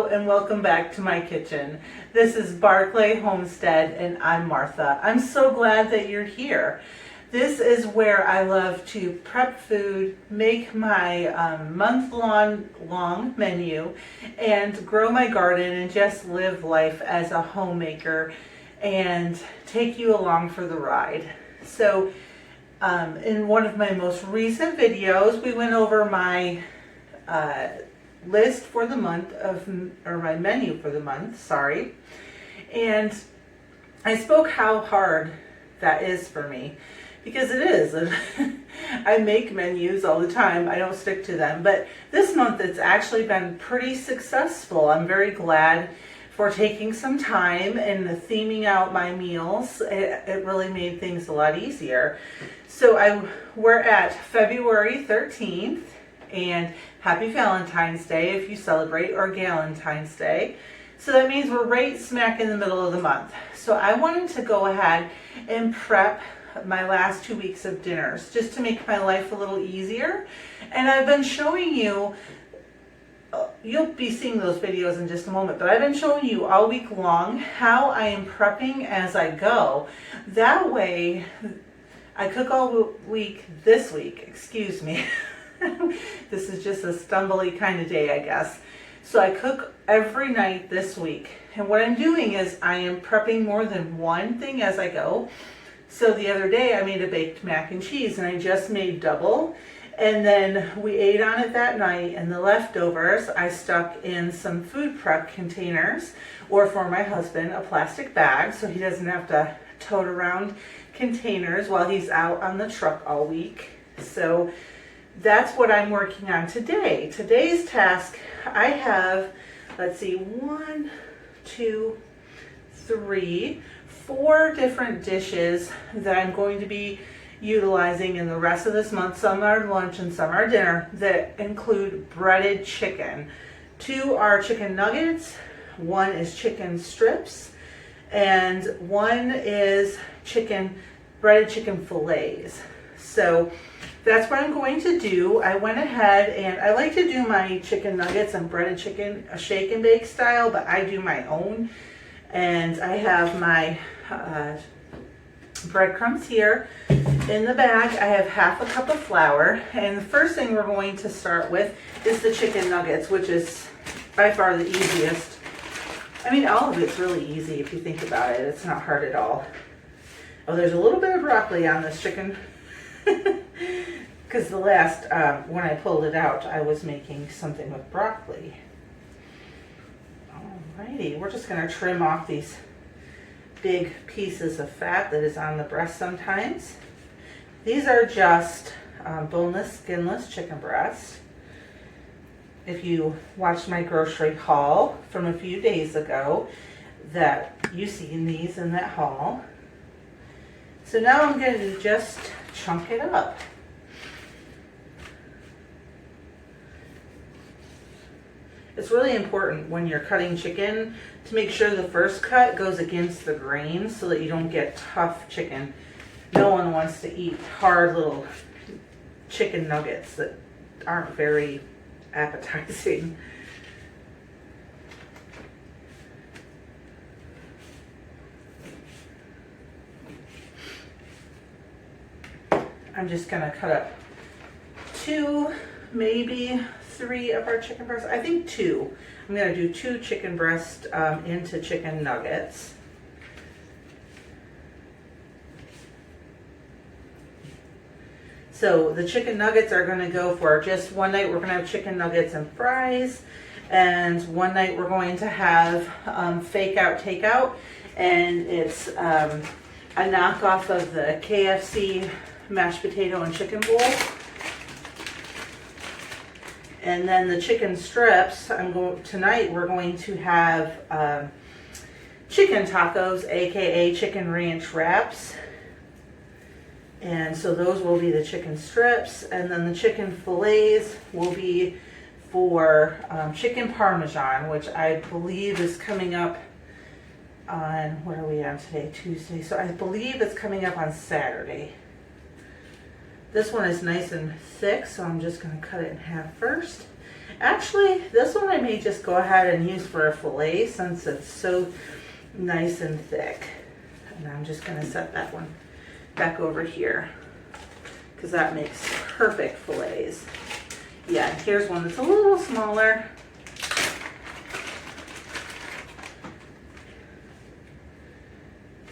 and welcome back to my kitchen. This is Barclay Homestead and I'm Martha. I'm so glad that you're here. This is where I love to prep food, make my month-long menu, and grow my garden and just live life as a homemaker and take you along for the ride. So in one of my most recent videos, we went over my list for the month or my menu for the month, sorry. And I spoke how hard that is for me, because it is. I make menus all the time. I don't stick to them. But this month it's actually been pretty successful. I'm very glad for taking some time and theming out my meals. It really made things a lot easier. So we're at February 13th. And happy Valentine's Day if you celebrate, or Galentine's Day. So that means we're right smack in the middle of the month. So I wanted to go ahead and prep my last 2 weeks of dinners just to make my life a little easier. And I've been showing you, you'll be seeing those videos in just a moment, but I've been showing you all week long how I am prepping as I go. That way, I cook all week this week, excuse me. This is just a stumbly kind of day, I guess. So I cook every night this week. And what I'm doing is I am prepping more than one thing as I go. So the other day I made a baked mac and cheese, and I just made double. And then we ate on it that night, and the leftovers I stuck in some food prep containers, or for my husband, a plastic bag, so he doesn't have to tote around containers while he's out on the truck all week. So that's what I'm working on today. Today's task, I have, let's see, 1, 2, 3, 4 different dishes that I'm going to be utilizing in the rest of this month. Some are lunch and some are dinner, that include breaded chicken. 2 are chicken nuggets, 1 is chicken strips, and 1 is breaded chicken fillets. So that's what I'm going to do. I went ahead and I like to do my chicken nuggets and breaded chicken a shake and bake style, but I do my own. And I have my breadcrumbs here in the bag. I have half a cup of flour, and the first thing we're going to start with is the chicken nuggets, which is by far the easiest. I mean, all of it's really easy if you think about it. It's not hard at all. Oh, there's a little bit of broccoli on this chicken. Because the last, when I pulled it out, I was making something with broccoli. Alrighty, we're just going to trim off these big pieces of fat that is on the breast sometimes. These are just boneless, skinless chicken breasts. If you watched my grocery haul from a few days ago, that you've seen these in that haul. So now I'm going to just chunk it up. It's really important when you're cutting chicken to make sure the first cut goes against the grain so that you don't get tough chicken. No one wants to eat hard little chicken nuggets that aren't very appetizing. I'm just going to cut up 2, maybe 3 of our chicken breasts. I think 2. I'm going to do 2 chicken breasts into chicken nuggets. So the chicken nuggets are going to go for just one night. We're going to have chicken nuggets and fries. And one night we're going to have fake out takeout. And it's a knockoff of the KFC mashed potato and chicken bowl. And then the chicken strips, tonight we're going to have chicken tacos, aka chicken ranch wraps. And so those will be the chicken strips, and then the chicken fillets will be for chicken parmesan, which I believe is coming up on, what are we on today? Tuesday. So I believe it's coming up on Saturday. This one is nice and thick, so I'm just going to cut it in half first. Actually, this one I may just go ahead and use for a fillet since it's so nice and thick. And I'm just gonna set that one back over here because that makes perfect fillets. Yeah, here's one that's a little smaller.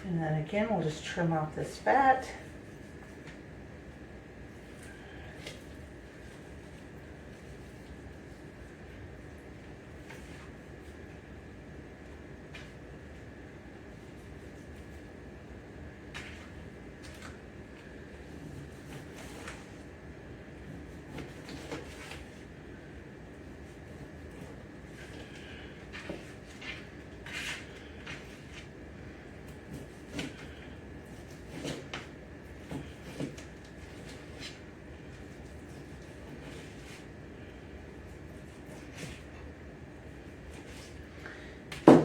And then again, we'll just trim off this fat.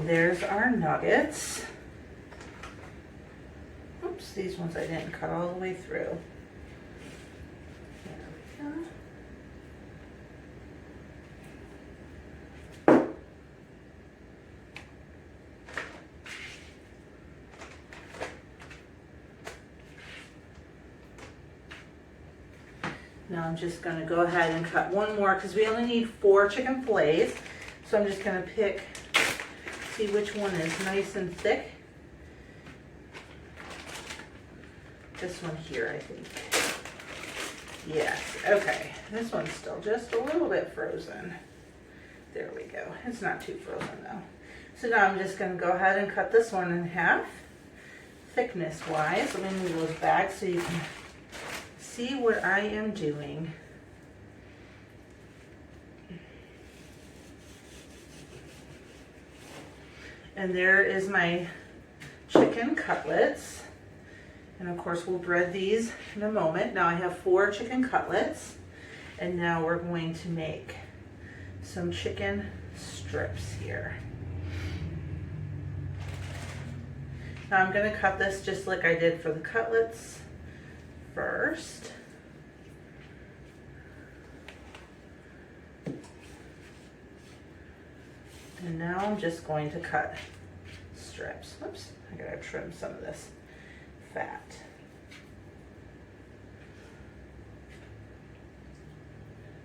There's our nuggets. Oops, these ones I didn't cut all the way through. There we go. Now I'm just going to go ahead and cut one more because we only need 4 chicken fillets. So I'm just going to pick, see which one is nice and thick. This one here, I think. Yes, okay. This one's still just a little bit frozen. There we go. It's not too frozen though. So now I'm just going to go ahead and cut this one in half, thickness wise. Let me move those back so you can see what I am doing. And there is my chicken cutlets. And of course we'll bread these in a moment. Now I have 4 chicken cutlets. And now we're going to make some chicken strips here. Now I'm going to cut this just like I did for the cutlets first. And now I'm just going to cut strips. Whoops, I gotta trim some of this fat.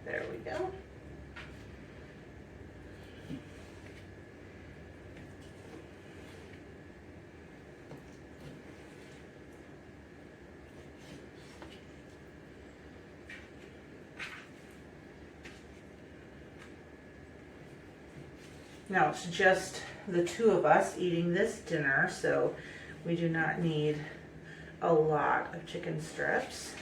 There we go. Now it's just the 2 of us eating this dinner, so we do not need a lot of chicken strips.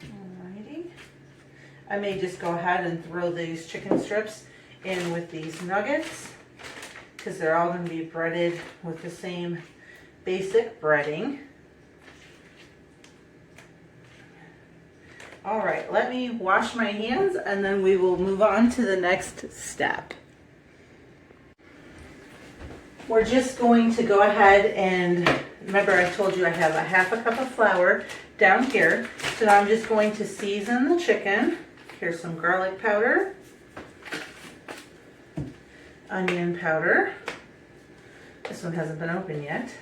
Alrighty. I may just go ahead and throw these chicken strips in with these nuggets, because they're all going to be breaded with the same basic breading. All right, let me wash my hands and then we will move on to the next step. We're just going to go ahead and, remember I told you I have a half a cup of flour down here. So now I'm just going to season the chicken. Here's some garlic powder. Onion powder. This one hasn't been opened yet.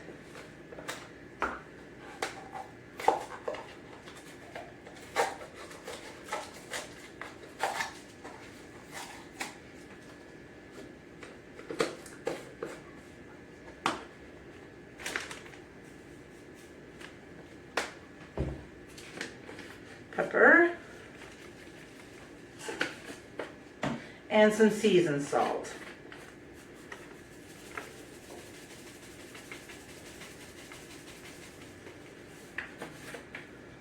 Pepper. And some seasoned salt.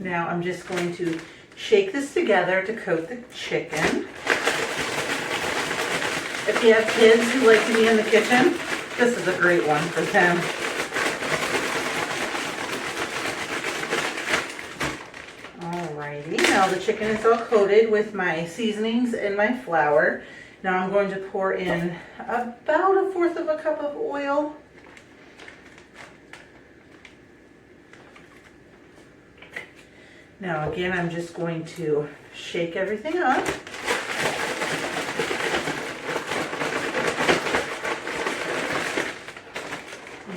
Now I'm just going to shake this together to coat the chicken. If you have kids who like to be in the kitchen, this is a great one for them. Alrighty, now the chicken is all coated with my seasonings and my flour. Now I'm going to pour in about 1/4 of a cup of oil. Now again, I'm just going to shake everything up.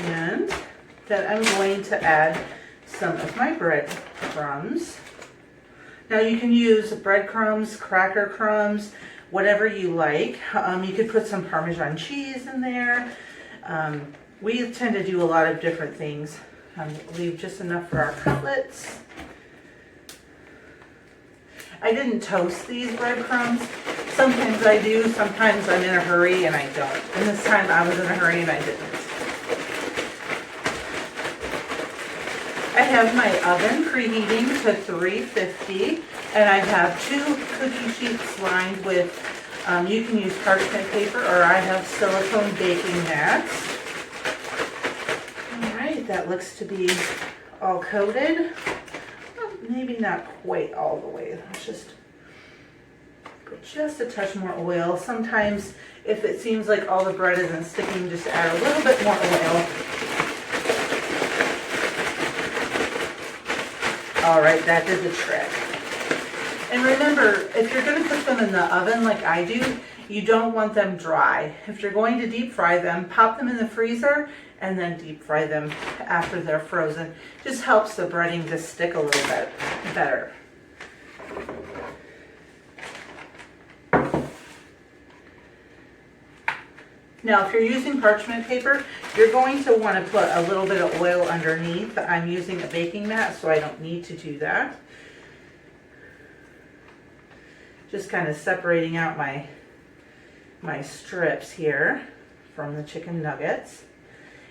And then I'm going to add some of my breadcrumbs. Now you can use breadcrumbs, cracker crumbs, whatever you like. You could put some Parmesan cheese in there. We tend to do a lot of different things. Leave just enough for our cutlets. I didn't toast these breadcrumbs. Sometimes I do, sometimes I'm in a hurry and I don't. And this time I was in a hurry and I didn't. I have my oven preheating to 350 and I have 2 cookie sheets lined with, you can use parchment paper or I have silicone baking mats. Alright, that looks to be all coated. Maybe not quite all the way. Let's just put just a touch more oil. Sometimes if it seems like all the bread isn't sticking, just add a little bit more oil. Alright, that did the trick. And remember, if you're going to cook them in the oven like I do, you don't want them dry. If you're going to deep fry them, pop them in the freezer and then deep fry them after they're frozen. Just helps the breading to stick a little bit better. Now, if you're using parchment paper, you're going to want to put a little bit of oil underneath. I'm using a baking mat, so I don't need to do that. Just kind of separating out my strips here from the chicken nuggets.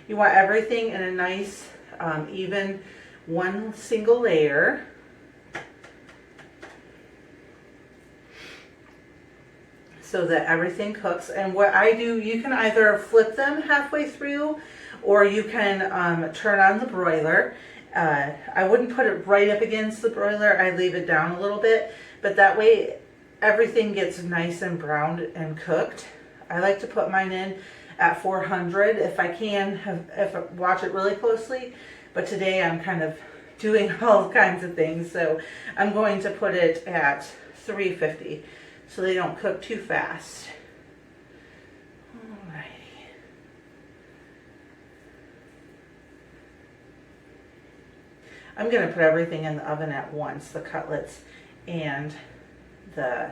You want everything in a nice, even one single layer. So that everything cooks. And what I do, you can either flip them halfway through or you can turn on the broiler. I wouldn't put it right up against the broiler. I leave it down a little bit, but that way everything gets nice and browned and cooked. I like to put mine in at 400 if I can, if I watch it really closely. But today I'm kind of doing all kinds of things, so I'm going to put it at 350 so they don't cook too fast. Alrighty. I'm going to put everything in the oven at once, the cutlets and the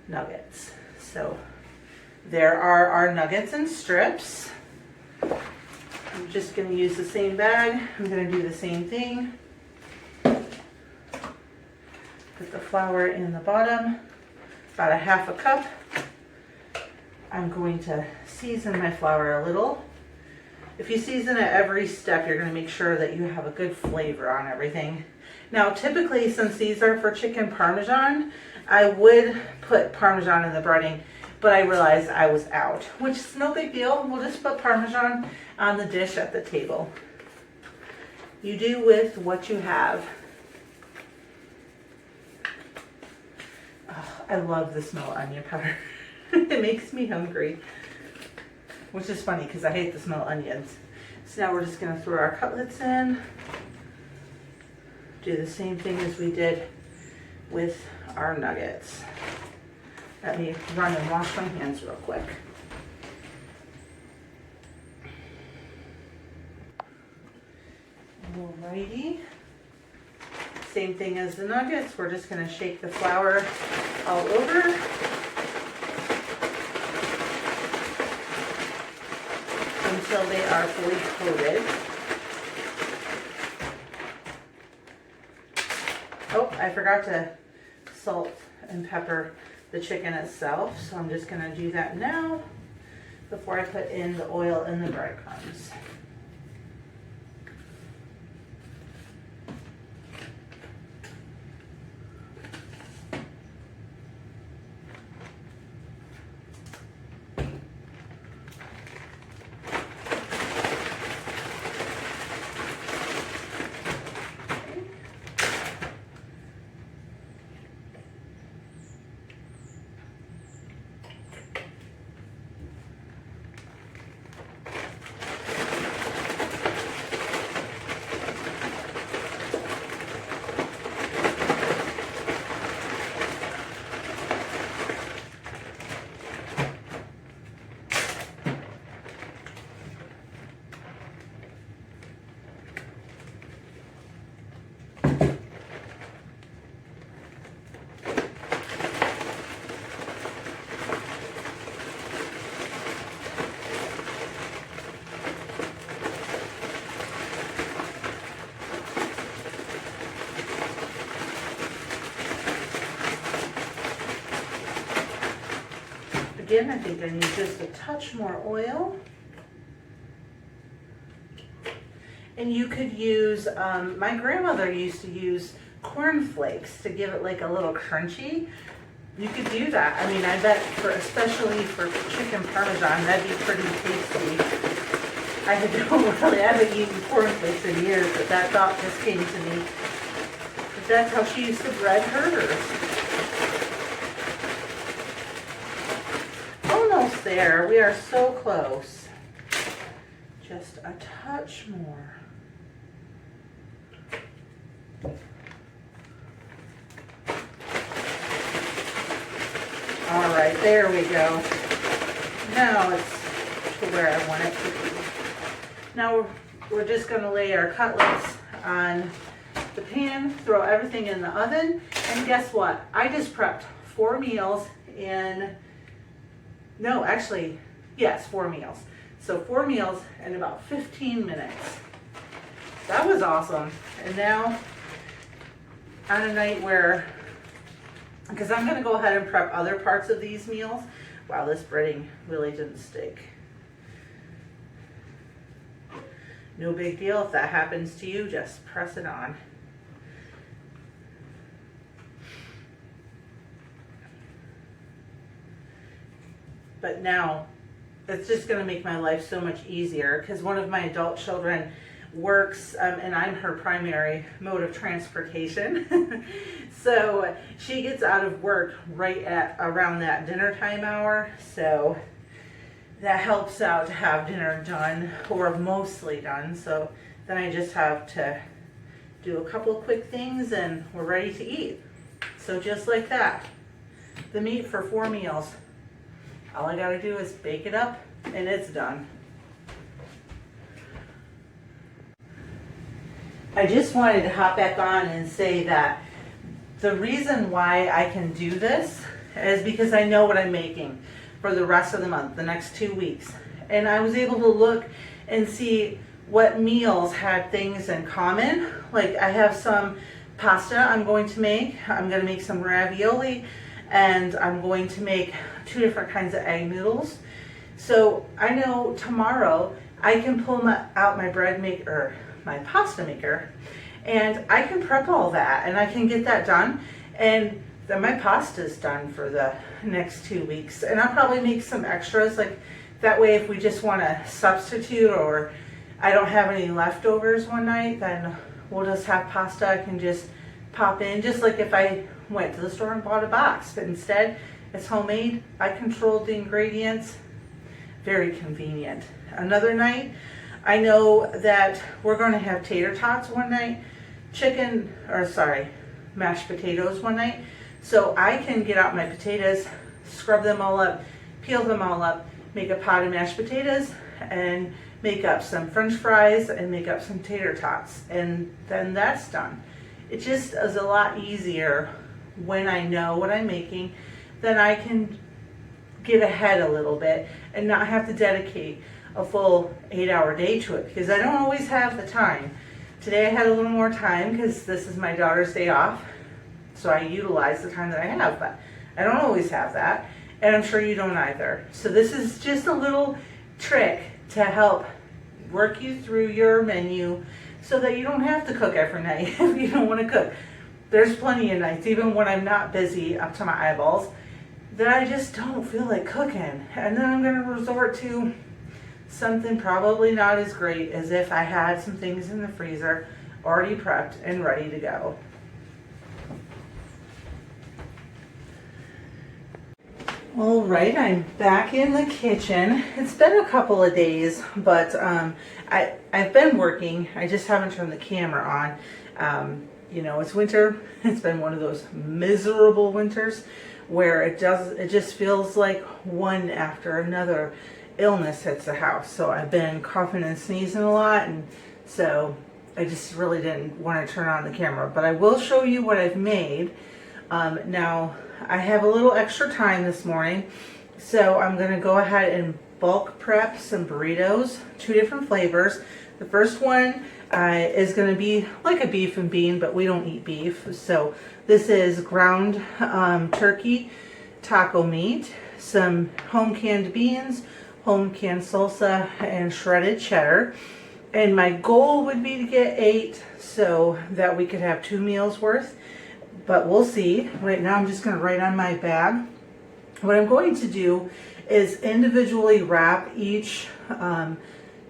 nuggets. So there are our nuggets and strips. I'm just going to use the same bag. I'm going to do the same thing. Put the flour in the bottom, about 1/2 cup. I'm going to season my flour a little. If you season at every step, you're going to make sure that you have a good flavor on everything. Now, typically, since these are for chicken Parmesan, I would put Parmesan in the breading, but I realized I was out, which is no big deal. We'll just put Parmesan on the dish at the table. You do with what you have. Oh, I love the smell of onion powder. It makes me hungry, which is funny because I hate the smell of onions. So now we're just going to throw our cutlets in. Do the same thing as we did with our nuggets. Let me run and wash my hands real quick. Alrighty. Same thing as the nuggets. We're just going to shake the flour all over. Until they are fully coated. Oh, I forgot to salt and pepper the chicken itself, so I'm just going to do that now before I put in the oil and the breadcrumbs. again, I think I need just a touch more oil. And you could use, my grandmother used to use corn flakes to give it like a little crunchy. You could do that. I mean, I bet especially for chicken parmesan, that'd be pretty tasty. I haven't eaten corn flakes in years, but that thought just came to me. But that's how she used to bread hers. Almost there. We are so close. Just a touch more. All right, there we go. Now it's to where I want it to be. Now we're just going to lay our cutlets on the pan, throw everything in the oven, and guess what? I just prepped 4 meals in, no, actually, yes, 4 meals. So 4 meals in about 15 minutes. That was awesome. And now, on a night where, because I'm going to go ahead and prep other parts of these meals. Wow, this breading really didn't stick. No big deal. If that happens to you, just press it on. But now, it's just going to make my life so much easier because one of my adult children works and I'm her primary mode of transportation. So she gets out of work right at around that dinner time hour. So that helps out to have dinner done or mostly done. So then I just have to do a couple of quick things and we're ready to eat. So just like that, the meat for 4 meals. All I gotta do is bake it up and it's done. I just wanted to hop back on and say that the reason why I can do this is because I know what I'm making for the rest of the month, the next 2 weeks. And I was able to look and see what meals had things in common. Like I have some pasta I'm going to make. I'm going to make some ravioli and I'm going to make 2 different kinds of egg noodles. So I know tomorrow I can pull out my bread maker, my pasta maker, and I can prep all that and I can get that done, and then my pasta's done for the next 2 weeks. And I'll probably make some extras, like that way if we just want to substitute or I don't have any leftovers one night, then we'll just have pasta I can just pop in, just like if I went to the store and bought a box. But instead it's homemade. I controlled the ingredients. Very convenient. Another night, I know that we're going to have tater tots one night, mashed potatoes one night. So I can get out my potatoes, scrub them all up, peel them all up, make a pot of mashed potatoes, and make up some French fries and make up some tater tots. And then that's done. It just is a lot easier when I know what I'm making. Then I can get ahead a little bit and not have to dedicate a full 8-hour day to it because I don't always have the time. Today I had a little more time because this is my daughter's day off, so I utilize the time that I have, but I don't always have that, and I'm sure you don't either. So this is just a little trick to help work you through your menu so that you don't have to cook every night if you don't want to cook. There's plenty of nights, even when I'm not busy up to my eyeballs, that I just don't feel like cooking, and then I'm going to resort to something probably not as great as if I had some things in the freezer already prepped and ready to go. All right, I'm back in the kitchen. It's been a couple of days, but I've been working. I just haven't turned the camera on. You know, it's winter. It's been one of those miserable winters where it just feels like one after another illness hits the house. So I've been coughing and sneezing a lot, and so I just really didn't want to turn on the camera. But I will show you what I've made. Now, I have a little extra time this morning, so I'm going to go ahead and bulk prep some burritos, 2 different flavors. The first one is going to be like a beef and bean, but we don't eat beef. So this is ground turkey taco meat. some home canned beans, home canned salsa, and shredded cheddar. And my goal would be to get 8 so that we could have 2 meals worth, but we'll see. Right now I'm just going to write on my bag. What I'm going to do is individually wrap each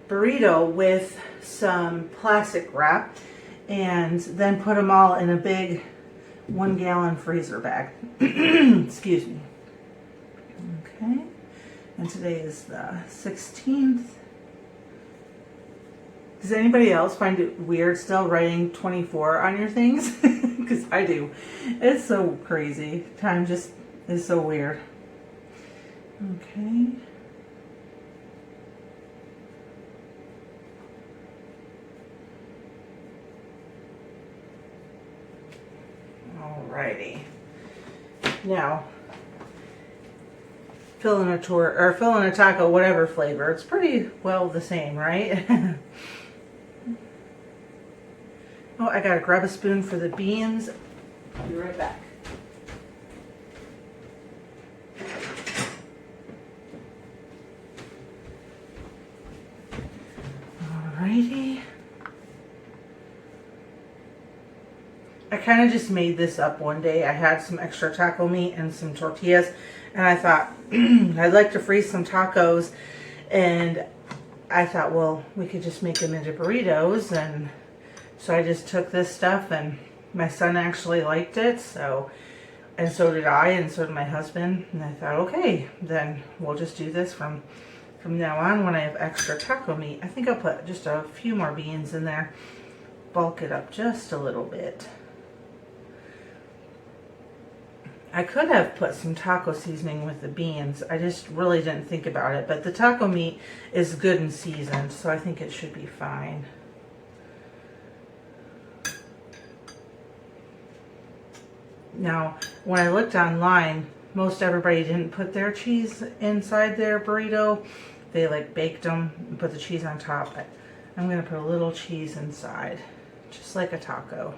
burrito with some plastic wrap and then put them all in a big 1-gallon freezer bag. Excuse me. Okay, and today is the 16th. Does anybody else find it weird still writing 24 on your things? Because I do. It's so crazy. Time just is so weird. Okay. Alrighty. Now, fill in a taco, whatever flavor. It's pretty well the same, right? Oh, I gotta grab a spoon for the beans. I'll be right back. Alrighty. I kind of just made this up one day. I had some extra taco meat and some tortillas, and I thought I'd like to freeze some tacos, and I thought, well, we could just make them into burritos. And so I just took this stuff, and my son actually liked it, and so did I, and so did my husband. And I thought, okay, then we'll just do this from now on when I have extra taco meat. I think I'll put just a few more beans in there, bulk it up just a little bit. I could have put some taco seasoning with the beans. I just really didn't think about it, but the taco meat is good and seasoned, so I think it should be fine. Now, when I looked online, most everybody didn't put their cheese inside their burrito. They like baked them and put the cheese on top. I'm going to put a little cheese inside, just like a taco.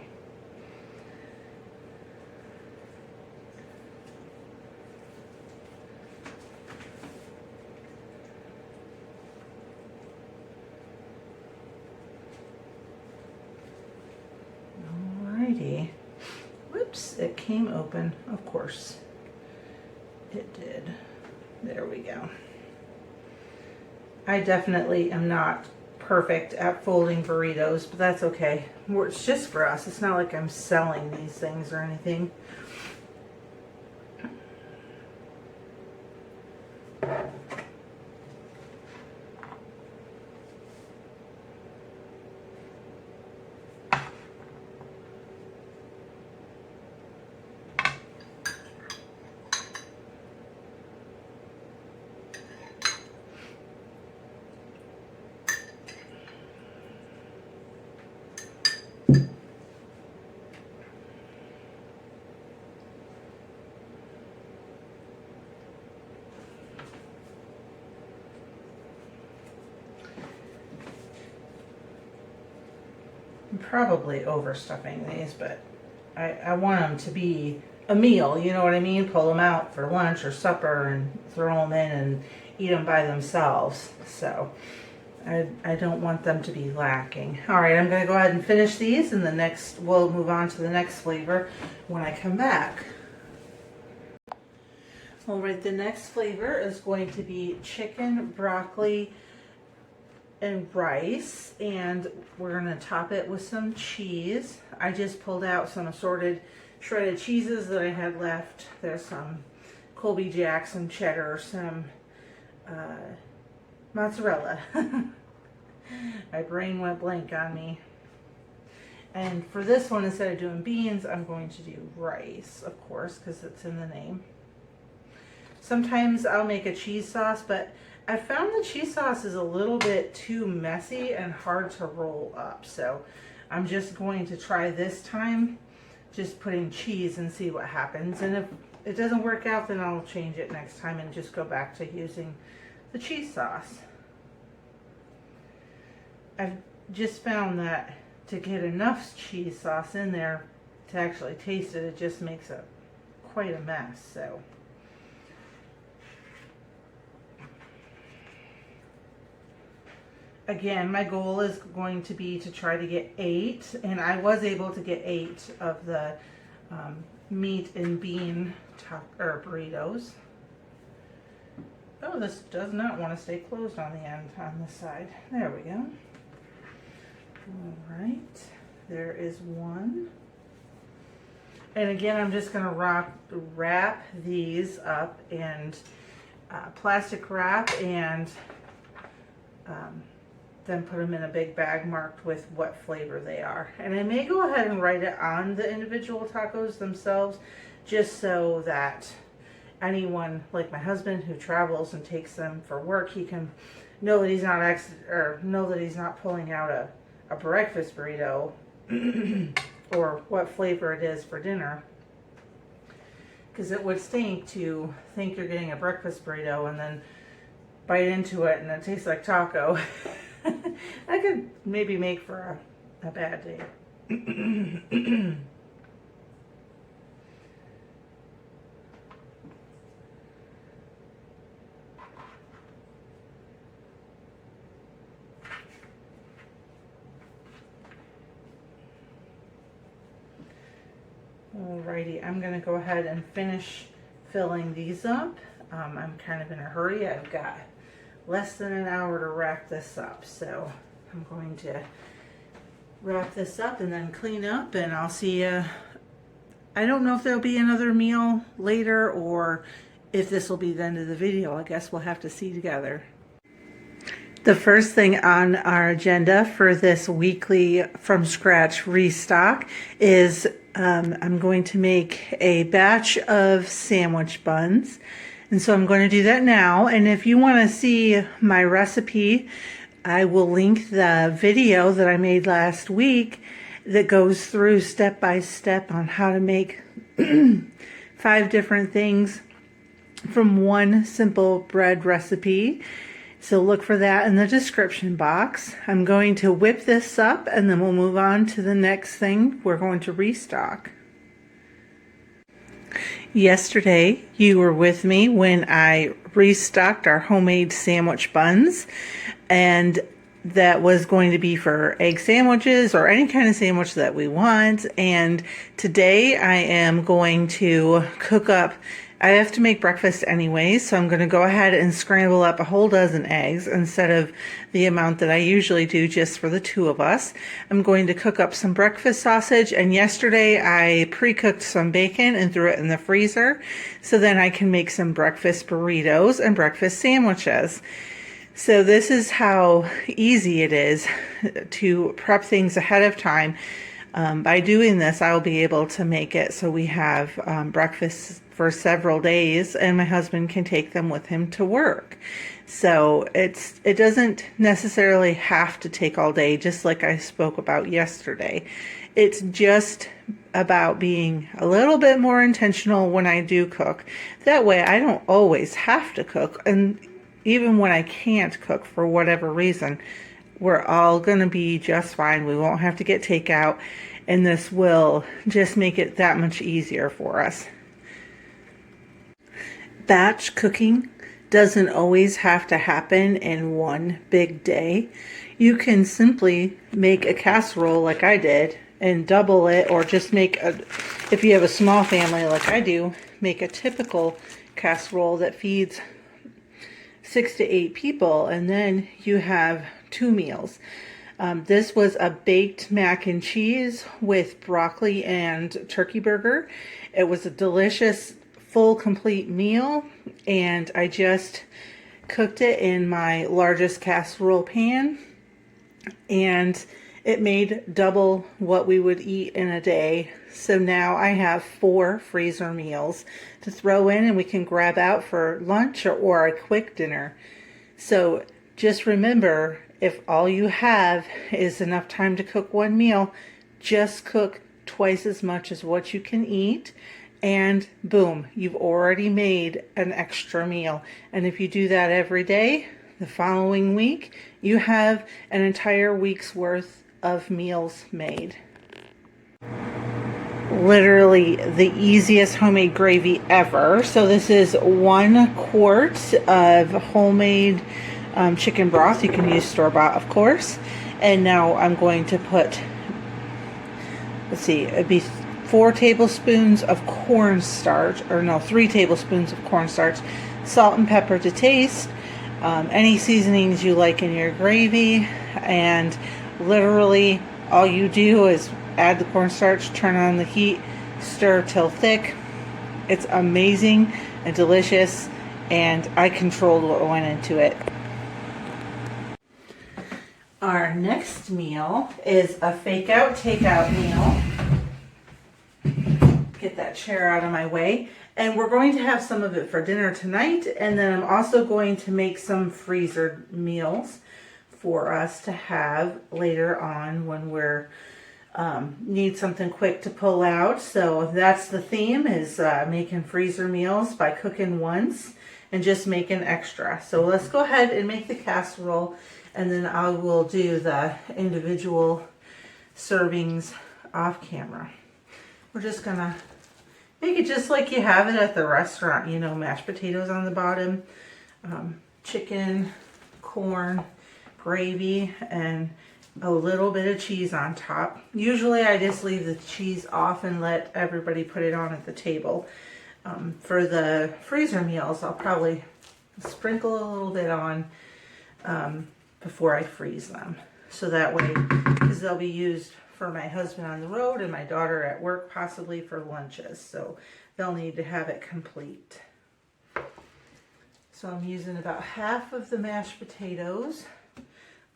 Alrighty. Whoops, it came open, of course. It did. There we go. I definitely am not perfect at folding burritos, but that's okay. It's just for us. It's not like I'm selling these things or anything. I'm probably overstuffing these, but I want them to be a meal, you know what I mean? Pull them out for lunch or supper and throw them in and eat them by themselves. So I don't want them to be lacking. All right, I'm going to go ahead and finish these, and we'll move on to the next flavor when I come back. All right, the next flavor is going to be chicken, broccoli, and rice, and we're going to top it with some cheese. I just pulled out some assorted shredded cheeses that I had left. There's some Colby Jack, some cheddar, some mozzarella. My brain went blank on me. And for this one, instead of doing beans, I'm going to do rice, of course, because it's in the name. Sometimes I'll make a cheese sauce, but I found the cheese sauce is a little bit too messy and hard to roll up. So I'm just going to try this time, just putting cheese and see what happens. And if it doesn't work out, then I'll change it next time and just go back to using the cheese sauce. I've just found that to get enough cheese sauce in there to actually taste it, it just makes it quite a mess. So Again, my goal is going to be to try to get 8, and I was able to get 8 of the meat and bean burritos. Oh, this does not want to stay closed on the end on this side. There we go. All right, there is one. And again, I'm just going to wrap these up in plastic wrap and then put them in a big bag marked with what flavor they are. And I may go ahead and write it on the individual tacos themselves, just so that anyone like my husband who travels and takes them for work, he can know that he's not pulling out a breakfast burrito or what flavor it is for dinner. Because it would stink to think you're getting a breakfast burrito and then bite into it and it tastes like taco. That could maybe make for a bad day. Alrighty, I'm going to go ahead and finish filling these up. I'm kind of in a hurry. I've got less than an hour to wrap this up, so I'm going to wrap this up and then clean up, and I'll see you. I don't know if there'll be another meal later or if this will be the end of the video. I guess we'll have to see together. The first thing on our agenda for this weekly from scratch restock is I'm going to make a batch of sandwich buns. And so I'm going to do that now. And if you want to see my recipe, I will link the video that I made last week that goes through step by step on how to make 5 different things from one simple bread recipe. So look for that in the description box. I'm going to whip this up and then we'll move on to the next thing we're going to restock. Yesterday, you were with me when I restocked our homemade sandwich buns, and that was going to be for egg sandwiches or any kind of sandwich that we want. And today I am going to cook up, I have to make breakfast anyway, so I'm going to go ahead and scramble up a whole dozen eggs instead of the amount that I usually do just for the 2 of us. I'm going to cook up some breakfast sausage, and yesterday I pre-cooked some bacon and threw it in the freezer so then I can make some breakfast burritos and breakfast sandwiches. So this is how easy it is to prep things ahead of time. By doing this, I'll be able to make it so we have breakfast for several days, and my husband can take them with him to work. So it doesn't necessarily have to take all day, just like I spoke about yesterday. It's just about being a little bit more intentional when I do cook. That way I don't always have to cook, and even when I can't cook for whatever reason, we're all going to be just fine. We won't have to get takeout, and this will just make it that much easier for us. Batch cooking doesn't always have to happen in one big day. You can simply make a casserole like I did and double it, or just make if you have a small family like I do, make a typical casserole that feeds 6 to 8 people, and then you have 2 meals. This was a baked mac and cheese with broccoli and turkey burger. It was a delicious full complete meal, and I just cooked it in my largest casserole pan, and it made double what we would eat in a day. So now I have 4 freezer meals to throw in, and we can grab out for lunch or a quick dinner. So just remember, if all you have is enough time to cook 1 meal, just cook twice as much as what you can eat, and boom, you've already made an extra meal. And if you do that every day, the following week, you have an entire week's worth of meals made. Literally the easiest homemade gravy ever. So this is 1 quart of homemade chicken broth. You can use store-bought, of course. And now I'm going to put, let's see, it'd be 4 tablespoons of cornstarch, or no, 3 tablespoons of cornstarch, salt and pepper to taste, any seasonings you like in your gravy, and literally all you do is add the cornstarch, turn on the heat, stir till thick. It's amazing and delicious, and I controlled what went into it. Our next meal is a fake out takeout meal. Get that chair out of my way. And we're going to have some of it for dinner tonight, and then I'm also going to make some freezer meals for us to have later on when we're need something quick to pull out. So that's the theme, is making freezer meals by cooking once and just making extra. So let's go ahead and make the casserole, and then I will do the individual servings off camera. We're just gonna make it just like you have it at the restaurant, you know, mashed potatoes on the bottom, chicken, corn, gravy, and a little bit of cheese on top. Usually I just leave the cheese off and let everybody put it on at the table. For the freezer meals, I'll probably sprinkle a little bit on before I freeze them. So that way, because they'll be used for my husband on the road and my daughter at work, possibly for lunches. So they'll need to have it complete. So I'm using about half of the mashed potatoes.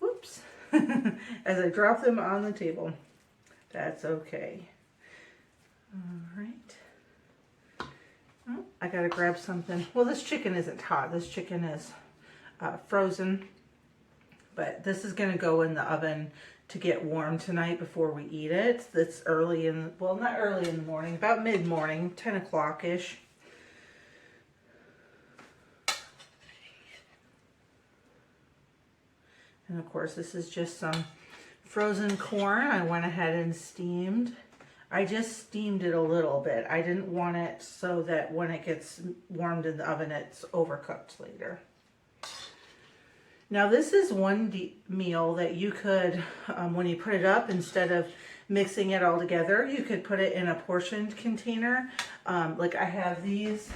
Whoops. As I drop them on the table. That's okay. All right. Oh, I gotta grab something. Well, this chicken isn't hot. This chicken is frozen. But this is gonna go in the oven to get warm tonight before we eat it. That's early in, well, not early in the morning, about mid-morning, 10 o'clock-ish. And of course, this is just some frozen corn I went ahead and steamed. I just steamed it a little bit. I didn't want it so that when it gets warmed in the oven, it's overcooked later. Now this is one meal that you could, when you put it up, instead of mixing it all together, you could put it in a portioned container. Like I have these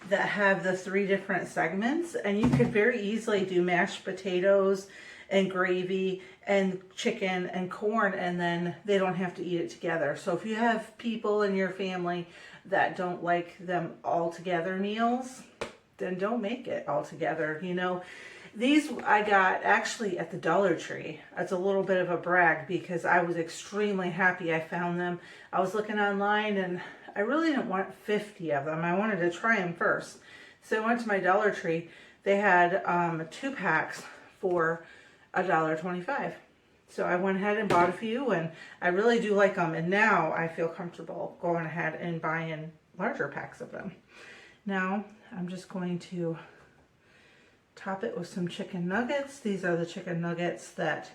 that have the 3 different segments, and you could very easily do mashed potatoes and gravy and chicken and corn, and then they don't have to eat it together. So if you have people in your family that don't like them all together meals, then don't make it all together. You know, these I got actually at the Dollar Tree. That's a little bit of a brag because I was extremely happy I found them. I was looking online and I really didn't want 50 of them. I wanted to try them first. So I went to my Dollar Tree. They had 2 packs for $1.25. So I went ahead and bought a few, and I really do like them. And now I feel comfortable going ahead and buying larger packs of them. Now I'm just going to top it with some chicken nuggets. These are the chicken nuggets that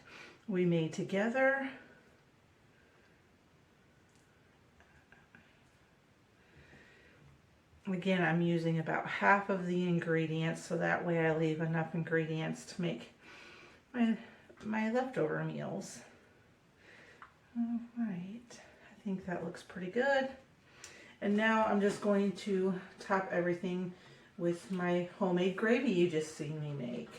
we made together. Again, I'm using about half of the ingredients, so that way I leave enough ingredients to make my leftover meals. All right, I think that looks pretty good. And now I'm just going to top everything with my homemade gravy you just seen me make.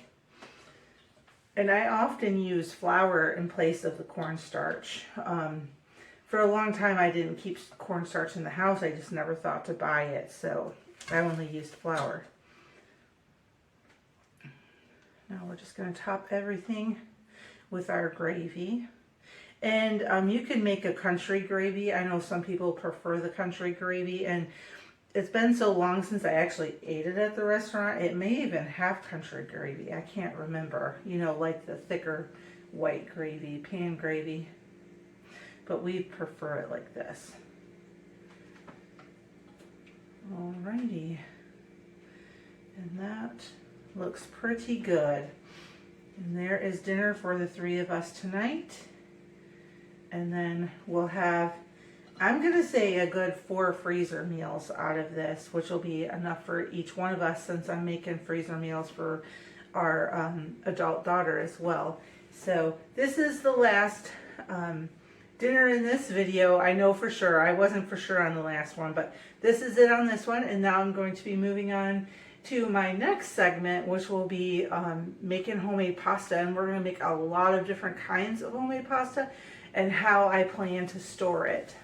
And I often use flour in place of the cornstarch. For a long time I didn't keep cornstarch in the house. I just never thought to buy it, so I only used flour. Now we're just going to top everything with our gravy. And you can make a country gravy. I know some people prefer the country gravy, and it's been so long since I actually ate it at the restaurant. It may even have country gravy. I can't remember. You know, like the thicker white gravy, pan gravy. But we prefer it like this. Alrighty. And that looks pretty good. And there is dinner for the 3 of us tonight. And then we'll have I'm going to say a good 4 freezer meals out of this, which will be enough for each one of us since I'm making freezer meals for our adult daughter as well. So this is the last dinner in this video. I know for sure. I wasn't for sure on the last one, but this is it on this one. And now I'm going to be moving on to my next segment, which will be making homemade pasta. And we're going to make a lot of different kinds of homemade pasta and how I plan to store it.